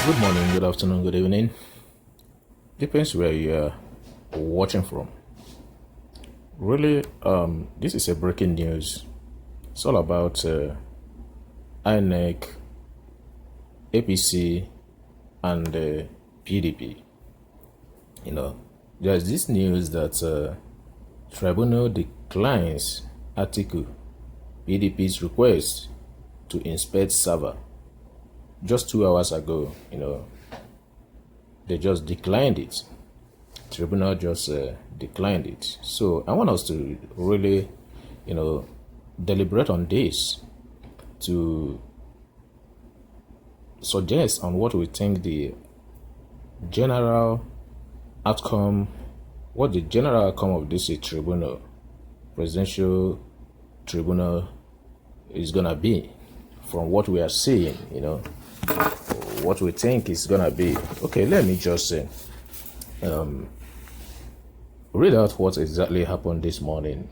Good morning, good afternoon, good evening. Depends where you're watching from. Really, this is a breaking news. It's all about INEC, APC, and PDP. There's this news that tribunal declines Atiku, PDP's request to inspect server. Just 2 hours ago, they just declined it. Tribunal just declined it. So I want us to really, deliberate on this to suggest on what we think the general outcome, what the general outcome of this tribunal, presidential tribunal, is gonna be from what we are seeing, what we think is gonna be. Okay, let me just read out what exactly happened this morning.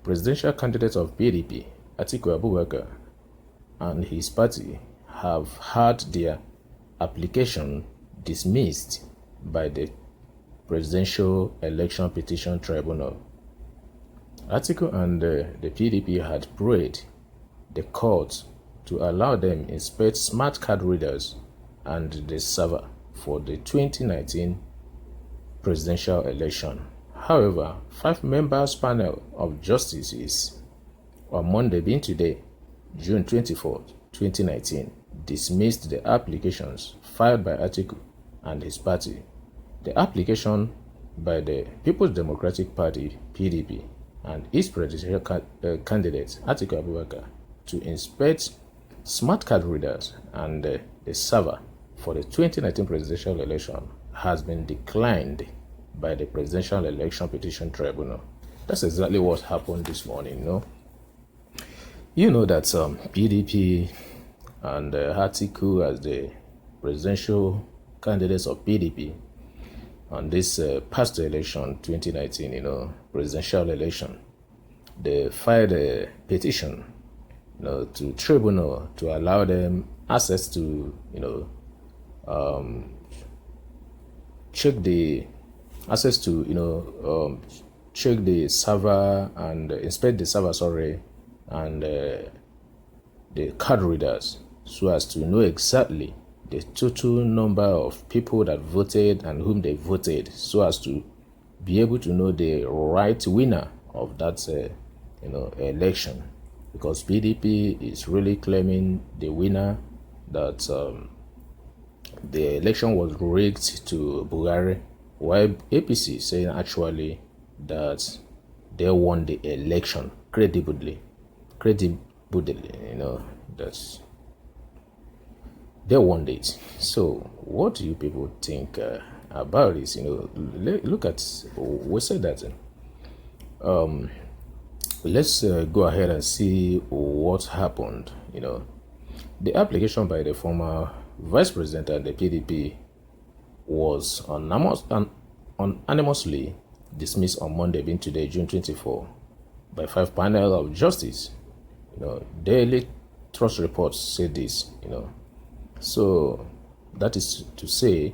Presidential candidate of PDP, Atiku Abubakar, and his party have had their application dismissed by the Presidential Election Petition Tribunal. Atiku and the PDP had prayed the court to allow them inspect smart card readers and the server for the 2019 presidential election. However, 5 members panel of justices on Monday being today, June 24, 2019, dismissed the applications filed by Atiku and his party. The application by the People's Democratic Party, PDP, and its presidential candidate, Atiku Abubakar, to inspect smart card readers and the server for the 2019 presidential election has been declined by the Presidential Election Petition Tribunal. That's exactly what happened this morning, You know that PDP and Atiku as the presidential candidates of PDP on this past election, 2019, presidential election, they filed a petition to tribunal to allow them access to check the server and inspect the server, and the card readers, so as to know exactly the total number of people that voted and whom they voted, so as to be able to know the right winner of that election. Because PDP is really claiming the winner, that the election was rigged to Buhari, while APC is saying actually that they won the election credibly, that's they won it. So what do you people think about this? Look at, we said that let's go ahead and see what happened. The application by the former vice president and the PDP was unanimously dismissed on Monday, being today, June 24, by 5 panel of justice. Daily trust reports say this. So that is to say,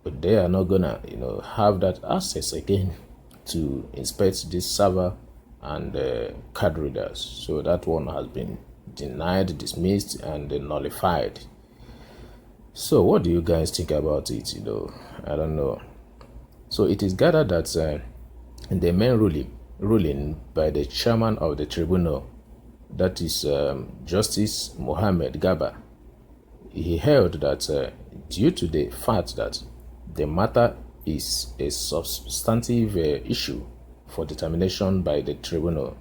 but they are not gonna have that access again to inspect this server and card readers. So that one has been denied, dismissed, and nullified. So what do you guys think about it? I don't know. So it is gathered that in the main ruling by the chairman of the tribunal, that is Justice Mohammed Gaba, he held that due to the fact that the matter is a substantive issue for determination by the tribunal,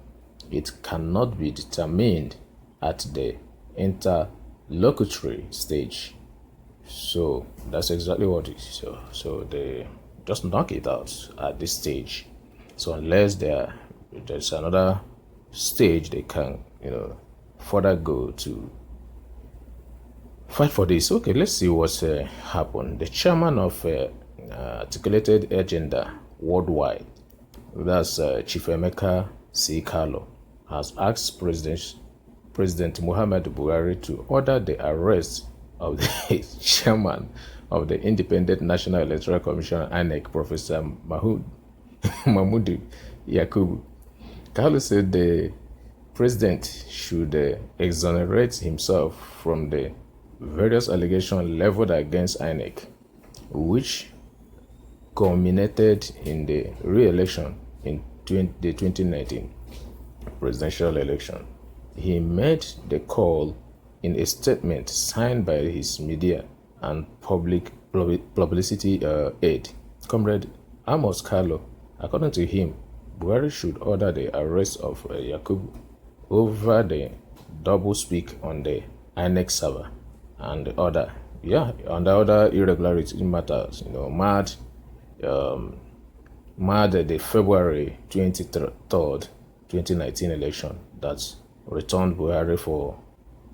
it cannot be determined at the interlocutory stage. So that's exactly what it is. So they just knock it out at this stage. So unless there's another stage they can further go to fight for this. Okay, let's see what's happened. The chairman of Articulated Agenda Worldwide, that's Chief Emeka C. Carlo, has asked President Muhammadu Buhari to order the arrest of the chairman of the Independent National Electoral Commission, INEC, Professor Mahmoud Yakubu. Kalu said the president should exonerate himself from the various allegations leveled against INEC, which culminated in the re-election in the 2019 presidential election. He made the call in a statement signed by his media and public publicity aide, Comrade Amos Carlo. According to him, Buhari should order the arrest of Yakubu over the double speak on the INEC server and the other irregularity matters. The February 23rd, 2019 election that returned Buhari for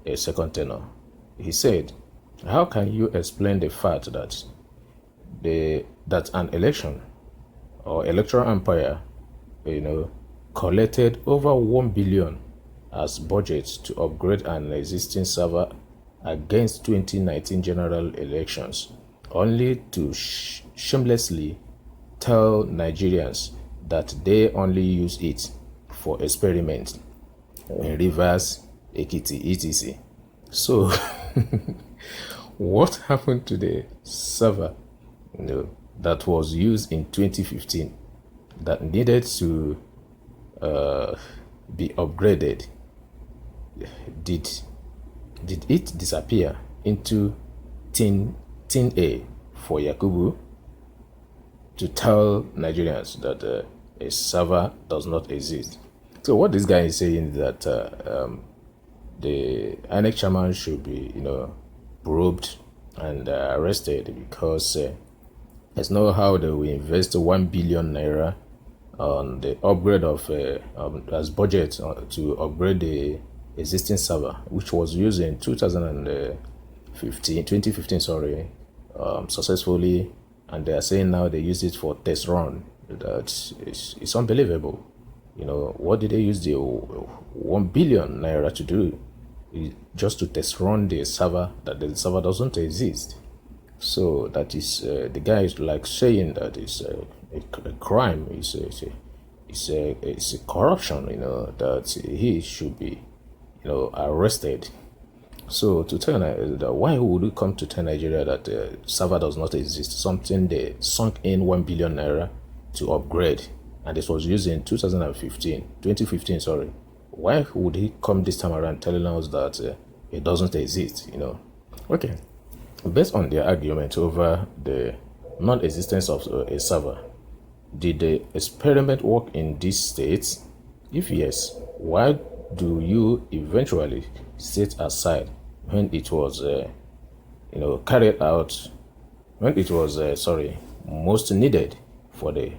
a second tenure. He said, "How can you explain the fact that an election or electoral empire, collected over 1 billion as budget to upgrade an existing server against 2019 general elections, only to shamelessly tell Nigerians that they only use it for experiments in Rivers, Ekiti, etc." So, what happened to the server that was used in 2015 that needed to be upgraded? Did it disappear into tin A for Yakubu to tell Nigerians that a server does not exist? So what this guy is saying is that the INEC chairman should be, probed and arrested because there's no how they will invest 1 billion naira on the upgrade of as budget to upgrade the existing server, which was used in 2015, successfully, and they are saying now they use it for test run. It's unbelievable. What did they use the 1 billion naira to do? Just to test run the server, that the server doesn't exist. So that is the guy is like saying that it's a crime, it's a corruption, that he should be arrested. So to tell that, why would you come to tell Nigeria that the server does not exist, something they sunk in 1 billion naira to upgrade, and this was used in 2015, sorry. Why would he come this time around telling us that it doesn't exist? Okay, based on their argument over the non-existence of a server, did the experiment work in these states? If yes, why do you eventually set aside when it was carried out, when it was most needed for the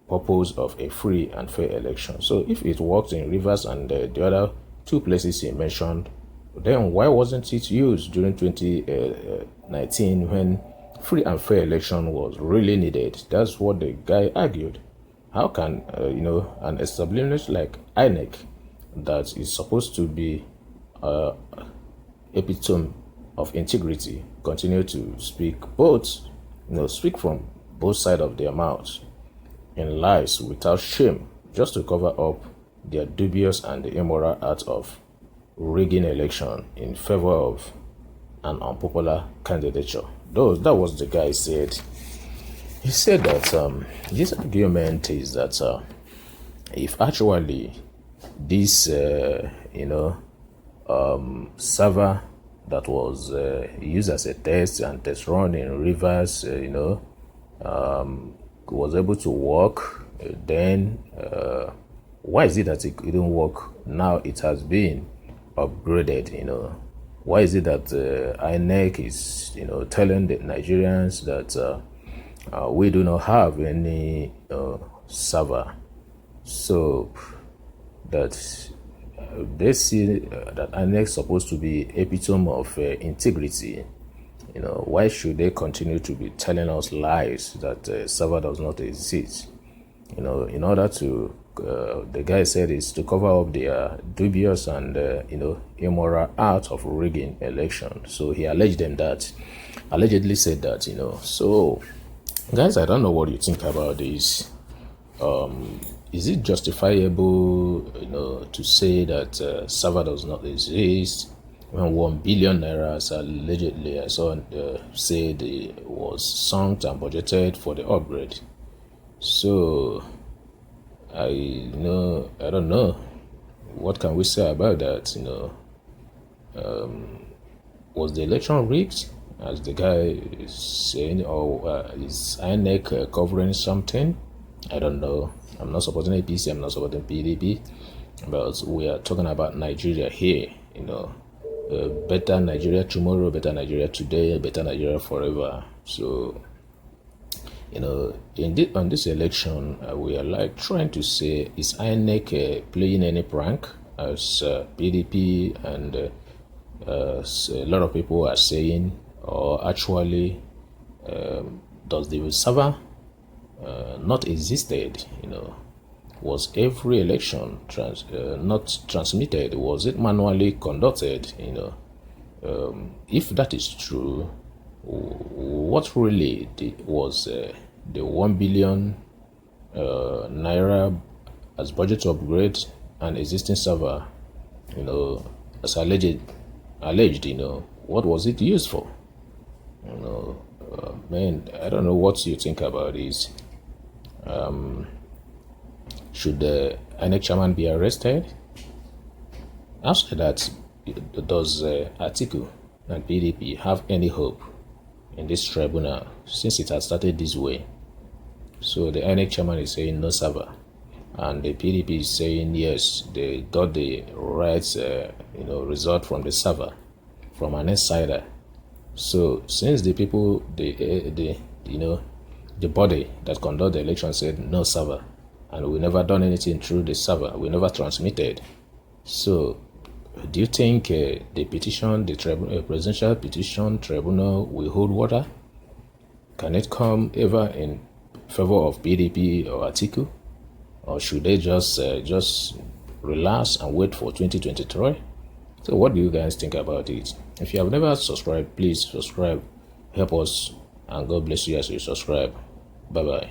purpose of a free and fair election? So if it worked in Rivers and the other two places he mentioned, then why wasn't it used during 2019 when free and fair election was really needed? That's what the guy argued. How can an establishment like INEC, that is supposed to be epitome of integrity, continue to speak from both sides of their mouths in lies without shame, just to cover up their dubious and immoral act of rigging election in favor of an unpopular candidature? That was the guy said. He said that his argument is that if actually this server that was used as a test and test run in Rivers was able to work, then why is it that it couldn't work now it has been upgraded? Why is it that INEC is telling the Nigerians that we do not have any server? So that they see that INEC is supposed to be epitome of integrity. Why should they continue to be telling us lies that server does not exist? In order to the guy said it's to cover up their dubious and immoral act of rigging election. So he allegedly said that. So guys, I don't know what you think about this. Is it justifiable, to say that server does not exist when 1 billion naira allegedly I saw said it was sunk and budgeted for the upgrade? So I don't know. What can we say about that? Was the election rigged, as the guy is saying, or is INEC covering something? I don't know. I'm not supporting APC, I'm not supporting PDP, but we are talking about Nigeria here. Better Nigeria tomorrow, better Nigeria today, better Nigeria forever. So on this election, we are like trying to say, is INEC playing any prank, as PDP and a lot of people are saying, or actually does the server not existed? Was every election not transmitted? Was it manually conducted? If that is true, what really was the 1 billion naira as budget upgrade and existing server, as alleged, what was it used for? Man, I don't know what you think about this. Should the INEC chairman be arrested? After that, does Atiku and PDP have any hope in this tribunal, since it has started this way? So the INEC chairman is saying no server, and the PDP is saying yes, they got the right result from the server, from an insider. So since the people, the body that conduct the election said no server, and we never done anything through the server, we never transmitted. So do you think the petition, the presidential petition tribunal will hold water? Can it come ever in favor of PDP or Atiku? Or should they just relax and wait for 2023? So what do you guys think about it? If you have never subscribed, please subscribe. Help us, and God bless you as you subscribe. Bye-bye.